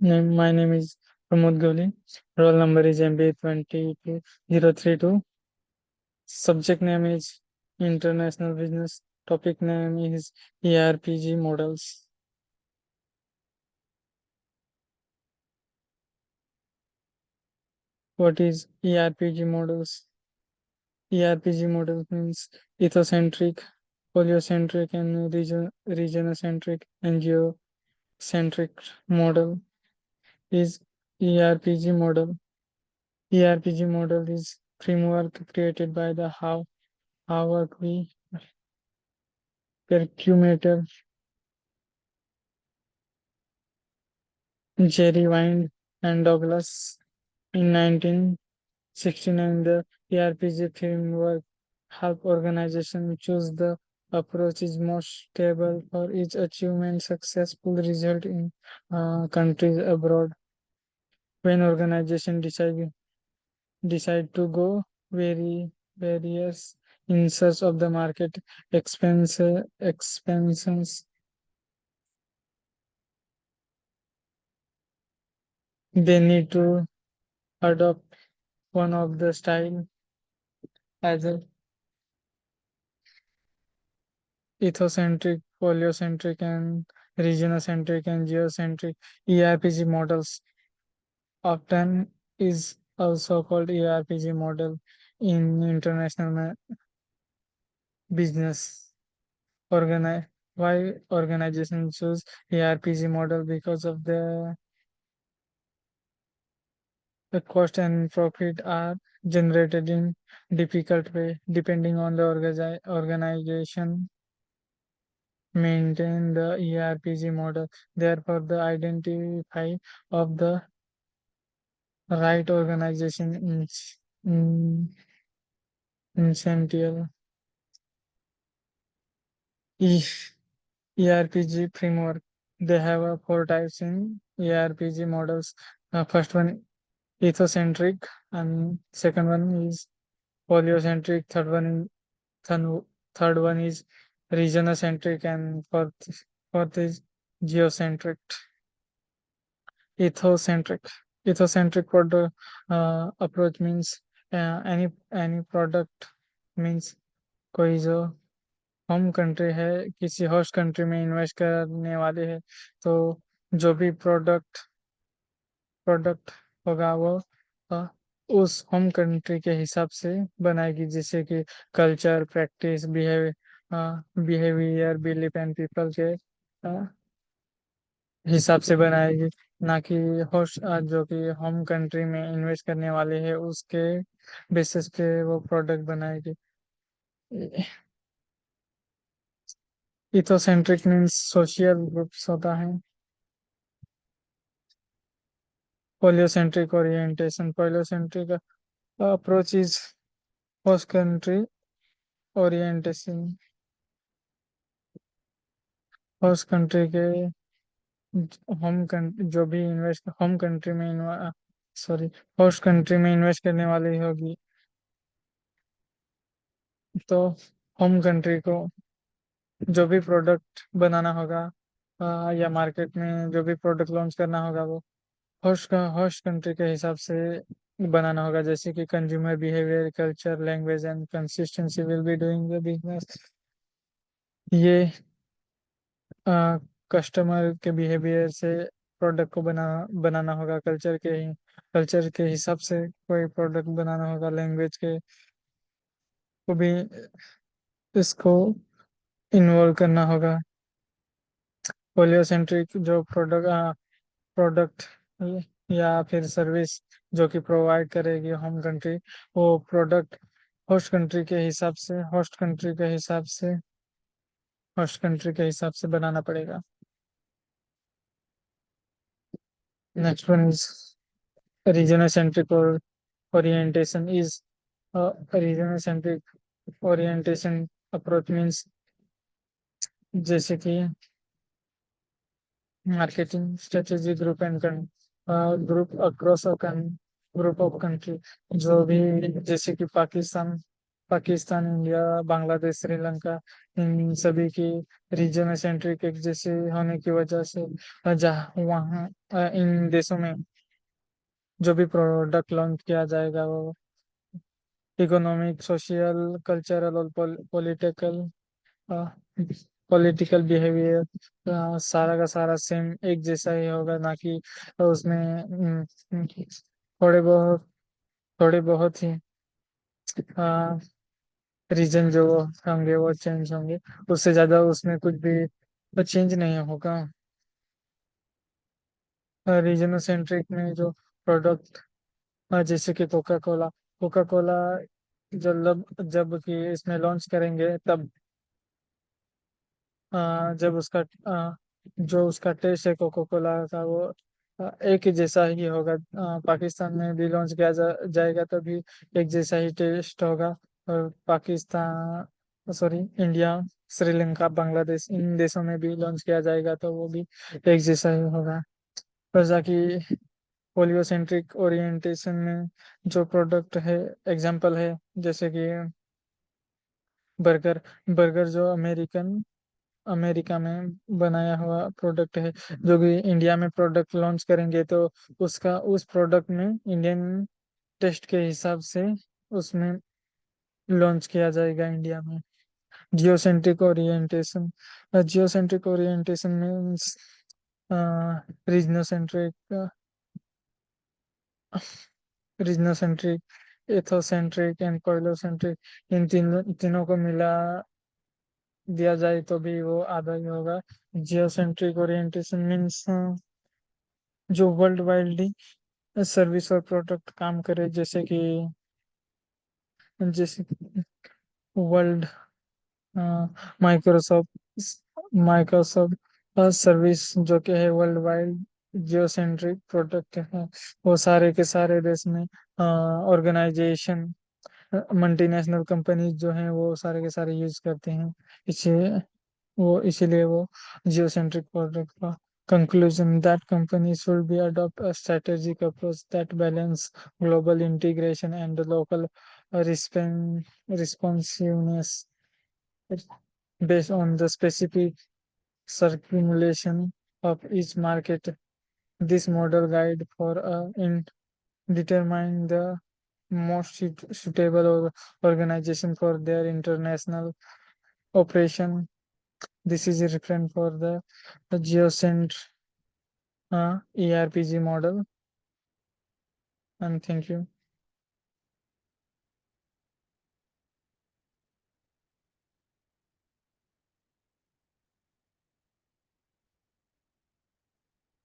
My name is Pramod Goli. Roll number is MBA 22032. Subject name is International Business. Topic name is ERPG models. What is ERPG models? ERPG models means ethocentric, polyocentric, and regionocentric and geocentric model is ERPG model. ERPG model is framework created by the Howard V. Percumator, Jerry Wind, and Douglas. In 1969, the ERPG framework helped organizations choose the approach is most stable for each achievement successful result in countries abroad. When organizations decide to go various in search of the market expansions, they need to adopt one of the style as a ethocentric, polyocentric, and regionocentric and geocentric ERPG models. Often is also called ERPG model in international business. Organi- why organizations choose ERPG model because of the cost and profit are generated in difficult way depending on the organization maintain the ERPG model. Therefore, the identify of the right organization in essential. E- ERPG framework. They have four types in ERPG models. First one ethocentric, and second one is polyocentric. Third, third one is regionocentric, and fourth is geocentric. Ethocentric. Ethocentric product approach means any product means कोई जो home country है किसी host country में invest करने वाले हैं तो जो भी प्रोडक्ट होगा वो अ, उस होम कंट्री के हिसाब से बनाएगी जैसे कि culture practice behaviour belief and people के हिसाब से बनाएगी ना कि होस्ट जो कि होम कंट्री में इन्वेस्ट करने वाले हैं उसके बेसिस पे वो प्रोडक्ट बनाएगी इथोसेंट्रिक मीन्स सोशल ग्रुप्स होता है polycentric orientation polycentric approach is host country orientation host country के जो भी इन्वेस्ट होम कंट्री में सॉरी होस्ट कंट्री में इन्वेस्ट करने वाली होगी तो होम कंट्री को जो भी प्रोडक्ट बनाना होगा या मार्केट में जो भी प्रोडक्ट लॉन्च करना होगा वो होस्ट कंट्री के हिसाब से बनाना होगा जैसे कि consumer behaviour culture language and consistency will be doing the business ये कस्टमर के बिहेवियर से प्रोडक्ट को बनाना होगा कल्चर के हिसाब से कोई प्रोडक्ट बनाना होगा लैंग्वेज के को भी इसको इन्वॉल्व करना होगा पोलियोसेंट्रिक जो प्रोडक्ट या फिर सर्विस जो कि प्रोवाइड करेगी होम कंट्री वो प्रोडक्ट होस्ट कंट्री के हिसाब से बनाना पड़ेगा next one is regional centric और orientation is regional centric orientation approach means जैसे कि marketing strategy group across group of country जो भी जैसे कि पाकिस्तान पाकिस्तान, इंडिया, बांग्लादेश, श्रीलंका, इन सभी की रीजन सेंट्रिक एक जैसे होने की वजह से जहाँ वहाँ इन देशों में जो भी प्रोडक्ट लॉन्च किया जाएगा वो इकोनॉमिक, सोशल, कल्चरल और पॉलिटिकल पॉलिटिकल बिहेवियर सारा का सारा सेम एक जैसा ही होगा, ना कि उसमें थोड़े बहुत ही रीजन जो होंगे वो चेंज होंगे, उससे ज्यादा उसमें कुछ भी चेंज नहीं होगा। रीजनल सेंट्रिक में जो प्रोडक्ट जैसे कि कोका कोला जब कि इसमें लॉन्च करेंगे तब जब उसका जो उसका टेस्ट है कोका कोला का वो एक ही जैसा ही होगा। पाकिस्तान में भी लॉन्च किया जाएगा तभी एक जैसा ही टेस्ट होगा। और पाकिस्तान, सॉरी, इंडिया, श्रीलंका, बांग्लादेश, इन देशों में भी लॉन्च किया जाएगा तो वो भी एक जैसा ही होगा। जैसा कि पोलियोसेंट्रिक ओरिएंटेशन में जो प्रोडक्ट है, एग्जांपल है जैसे कि बर्गर। बर्गर जो अमेरिका में बनाया हुआ प्रोडक्ट है, जो कि इंडिया में प्रोडक्ट लॉन्च करेंगे तो उसका उस प्रोडक्ट में इंडियन टेस्ट के हिसाब से उसमें लॉन्च किया जाएगा इंडिया में। Geocentric orientation. Geocentric orientation means regiocentric, regiocentric, ethnocentric and polycentric, इन तीनों को मिला दिया जाए तो भी वो आधा ही होगा। जियोसेंट्रिक ओरिएंटेशन मीन्स जो वर्ल्ड वाइडली सर्विस और प्रोडक्ट काम करे, जैसे वर्ल्ड माइक्रोसॉफ्ट माइक्रोसॉफ्ट सर्विस जो कि है वर्ल्ड वाइड जियोसेंट्रिक प्रोडक्ट है। वो सारे के सारे देश में ऑर्गेनाइजेशन, मल्टीनेशनल कंपनीज जो हैं वो सारे के सारे यूज करते हैं। इसे वो इसीलिए वो जियोसेंट्रिक प्रोडक्ट का conclusion that companies should be adopt a strategic approach that balance global integration and local responsiveness based on the specific circumulation of each market. This model guide for in determine the most suitable organization for their international operation. This is a reference for the geocent ERPG model. And thank you.